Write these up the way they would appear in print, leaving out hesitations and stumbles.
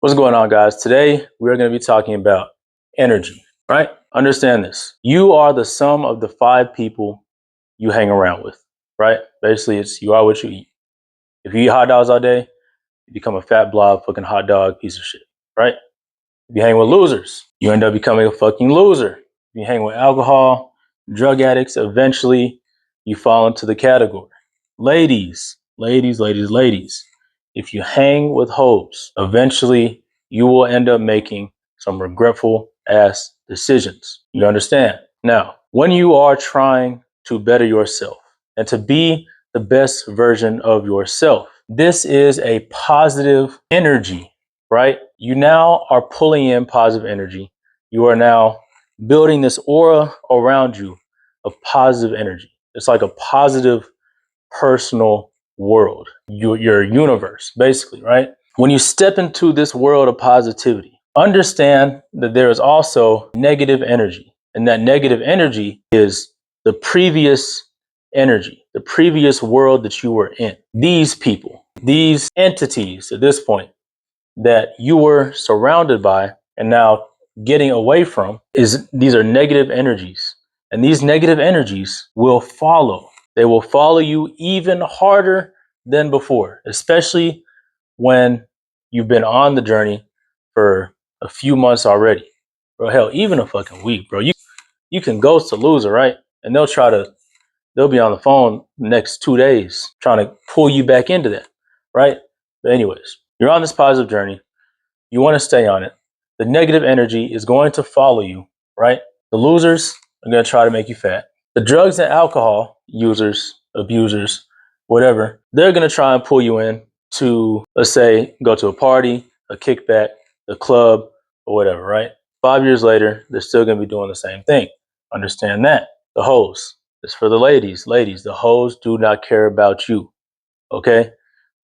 What's going on, guys? Today, we're going to be talking about energy, right? Understand this. You are the sum of the 5 people you hang around with, right? Basically, it's you are what you eat. If you eat hot dogs all day, you become a fat blob, fucking hot dog piece of shit, right? If you hang with losers, you end up becoming a fucking loser. If you hang with alcohol, drug addicts, eventually you fall into the category. Ladies, ladies, if you hang with hoes, eventually you will end up making some regretful ass decisions. You understand? Now, when you are trying to better yourself and to be the best version of yourself, this is a positive energy, right? You now are pulling in positive energy. You are now building this aura around you of positive energy. It's like a positive personal world, your universe, basically, right? When you step into this world of positivity, understand that there is also negative energy. And that negative energy is the previous energy, the previous world that you were in. These people, these entities at this point that you were surrounded by and now getting away from, is these are negative energies. And these negative energies will follow. They will follow you even harder than before, especially when you've been on the journey for a few months already. Bro, hell, even a fucking week, bro. You can ghost a loser, right? And they'll be on the phone the next 2 days trying to pull you back into that, right? But anyways, you're on this positive journey. You want to stay on it. The negative energy is going to follow you, right? The losers are going to try to make you fat. The drugs and alcohol users, abusers, whatever, they're going to try and pull you in to, let's say, go to a party, a kickback, a club, or whatever, right? 5 years later, they're still going to be doing the same thing. Understand that. The hoes, it's for the ladies. Ladies, the hoes do not care about you, okay?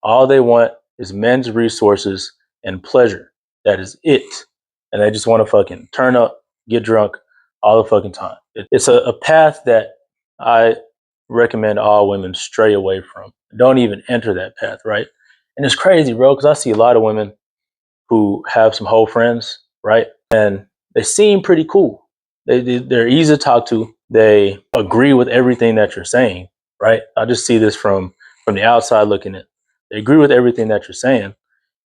All they want is men's resources and pleasure. That is it. And they just want to fucking turn up, get drunk all the fucking time. It's a path that I recommend all women stray away from. Don't even enter that path, right? And it's crazy, bro, because I see a lot of women who have some whole friends, right? And they seem pretty cool. They're easy to talk to. They agree with everything that you're saying, right? I just see this from the outside looking in. They agree with everything that you're saying.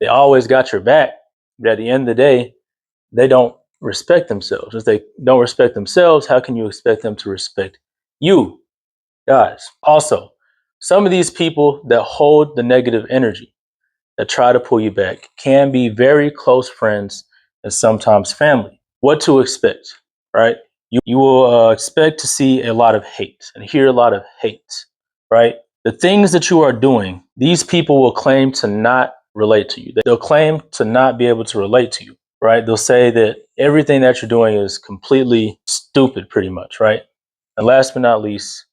They always got your back. But at the end of the day, they don't respect themselves. If they don't respect themselves, how can you expect them to respect you? Guys, also, some of these people that hold the negative energy, that try to pull you back, can be very close friends and sometimes family. What to expect, right? You will expect to see a lot of hate and hear a lot of hate, right? The things that you are doing, these people will claim to not relate to you. They'll claim to not be able to relate to you, right? They'll say that everything that you're doing is completely stupid, pretty much, right? And last but not least,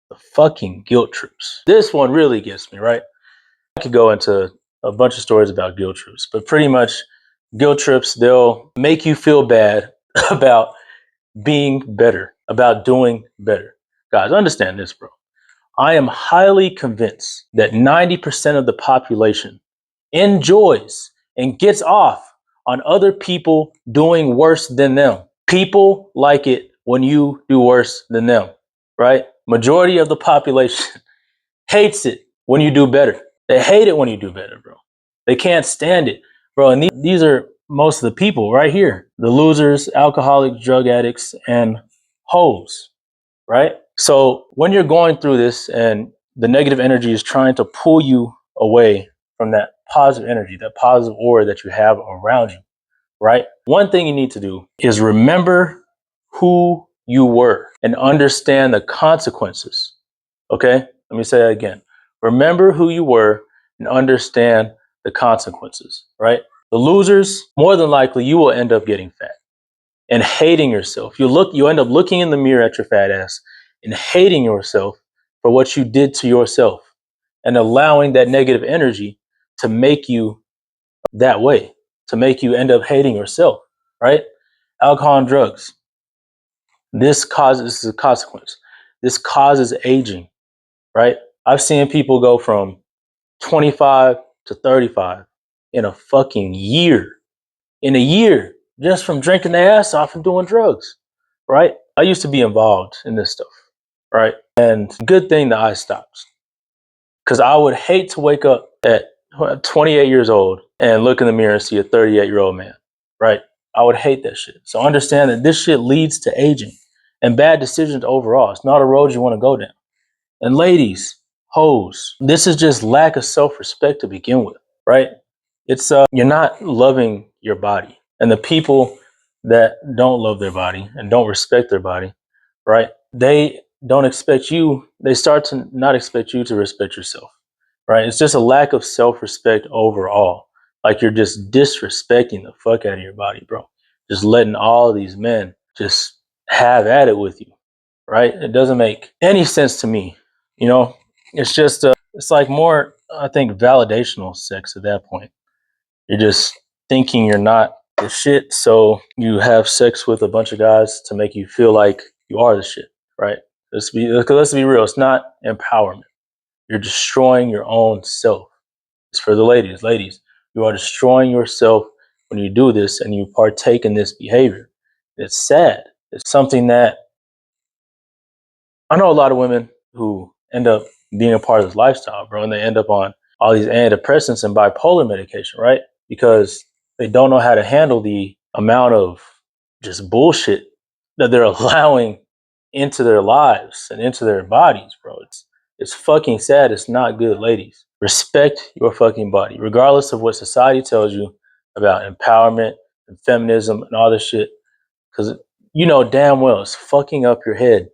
the fucking guilt trips. This one really gets me, right? I could go into a bunch of stories about guilt trips, but pretty much guilt trips, they'll make you feel bad about being better, about doing better. Guys, understand this, bro. I am highly convinced that 90% of the population enjoys and gets off on other people doing worse than them. People like it when you do worse than them, right? Majority of the population hates it when you do better. They hate it when you do better, bro. They can't stand it, bro. And these are most of the people right here: the losers, alcoholics, drug addicts, and hoes, right? So when you're going through this and the negative energy is trying to pull you away from that positive energy, that positive aura that you have around you, right? One thing you need to do is remember who you were and understand the consequences. Okay? Let me say that again. Remember who you were and understand the consequences, right? The losers, more than likely, you will end up getting fat and hating yourself. You end up looking in the mirror at your fat ass and hating yourself for what you did to yourself and allowing that negative energy to make you that way, to make you end up hating yourself, right? Alcohol and drugs. This is a consequence. This causes aging, right? I've seen people go from 25 to 35 in a fucking year. in a year just from drinking their ass off and doing drugs, right? I used to be involved in this stuff, right? And good thing that I stopped, because I would hate to wake up at 28 years old and look in the mirror and see a 38-year-old man, right? I would hate that shit. So understand that this shit leads to aging and bad decisions overall. It's not a road you want to go down. And ladies, hoes, this is just lack of self-respect to begin with, right? It's you're not loving your body. And the people that don't love their body and don't respect their body, right? They don't expect you, they start to not expect you to respect yourself, right? It's just a lack of self-respect overall. Like you're just disrespecting the fuck out of your body, bro. Just letting all these men just have at it with you, right? It doesn't make any sense to me. You know, it's just, it's like more, I think, validational sex at that point. You're just thinking you're not the shit, so you have sex with a bunch of guys to make you feel like you are the shit, right? Let's be real. It's not empowerment. You're destroying your own self. It's for the ladies. Ladies, you are destroying yourself when you do this and you partake in this behavior. It's sad. It's something that I know a lot of women who end up being a part of this lifestyle, bro, and they end up on all these antidepressants and bipolar medication, right? Because they don't know how to handle the amount of just bullshit that they're allowing into their lives and into their bodies, bro. It's fucking sad. It's not good, ladies. Respect your fucking body, regardless of what society tells you about empowerment and feminism and all this shit. Because you know damn well it's fucking up your head.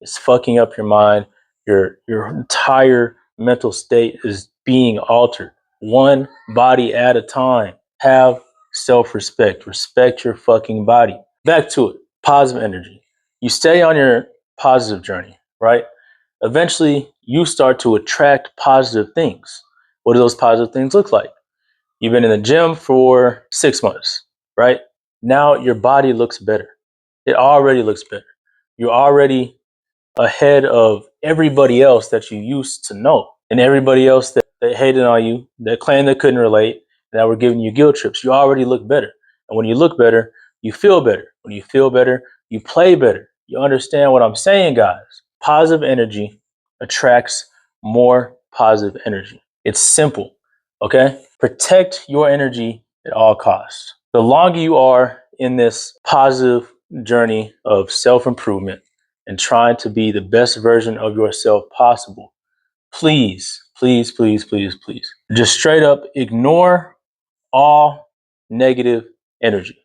It's fucking up your mind. Your entire mental state is being altered. One body at a time. Have self-respect. Respect your fucking body. Back to it. Positive energy. You stay on your positive journey, right? Eventually you start to attract positive things. What do those positive things look like? You've been in the gym for 6 months, right? Now your body looks better. It already looks better. You're already ahead of everybody else that you used to know and everybody else that hated on you, that claimed they couldn't relate, that were giving you guilt trips. You already look better. And when you look better, you feel better. When you feel better, you play better. You understand what I'm saying, guys? Positive energy attracts more positive energy. It's simple, okay? Protect your energy at all costs. The longer you are in this positive journey of self-improvement and trying to be the best version of yourself possible, please, please, please, please, please, just straight up ignore all negative energy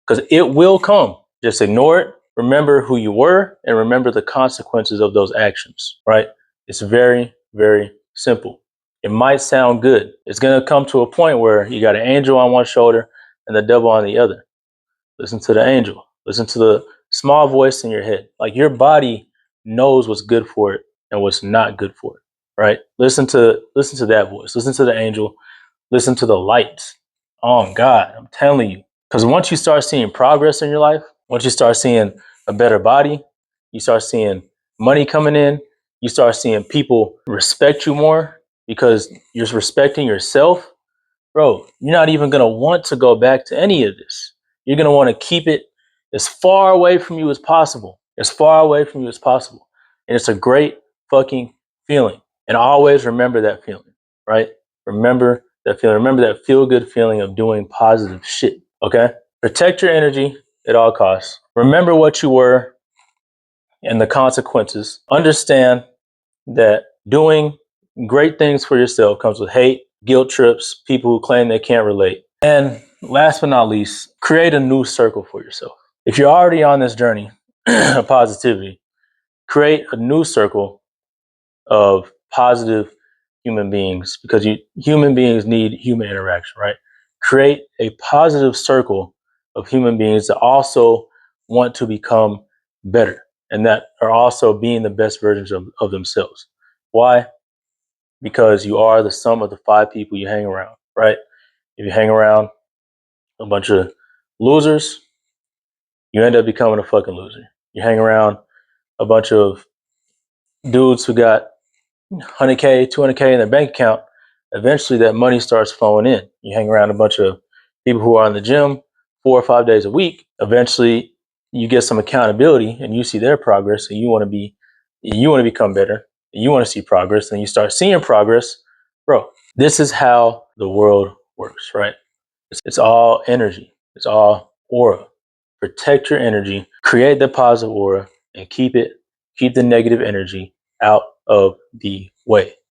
because it will come. Just ignore it. Remember who you were and remember the consequences of those actions, right? It's very, very simple. It might sound good. It's going to come to a point where you got an angel on one shoulder and the devil on the other. Listen to the angel. Listen to the small voice in your head. Like your body knows what's good for it and what's not good for it, right? Listen to that voice. Listen to the angel. Listen to the light. Oh God, I'm telling you. Because once you start seeing progress in your life, once you start seeing a better body, you start seeing money coming in, you start seeing people respect you more because you're respecting yourself, bro, you're not even going to want to go back to any of this. You're going to want to keep it as far away from you as possible, as far away from you as possible. And it's a great fucking feeling. And always remember that feeling, right? Remember that feeling. Remember that feel good feeling of doing positive shit, okay? Protect your energy at all costs. Remember what you were and the consequences. Understand that doing great things for yourself comes with hate, guilt trips, people who claim they can't relate. And last but not least, create a new circle for yourself. If you're already on this journey of positivity, create a new circle of positive human beings because human beings need human interaction, right? Create a positive circle of human beings that also want to become better and that are also being the best versions of themselves. Why? Because you are the sum of the 5 people you hang around, right? If you hang around a bunch of losers, you end up becoming a fucking loser. You hang around a bunch of dudes who got 100K, 200K in their bank account, eventually that money starts flowing in. You hang around a bunch of people who are in the gym 4 or 5 days a week, eventually you get some accountability and you see their progress and you want to become better and you want to see progress and you start seeing progress. Bro, this is how the world works, right? It's all energy. It's all aura. Protect your energy, create the positive aura, and keep the negative energy out of the way.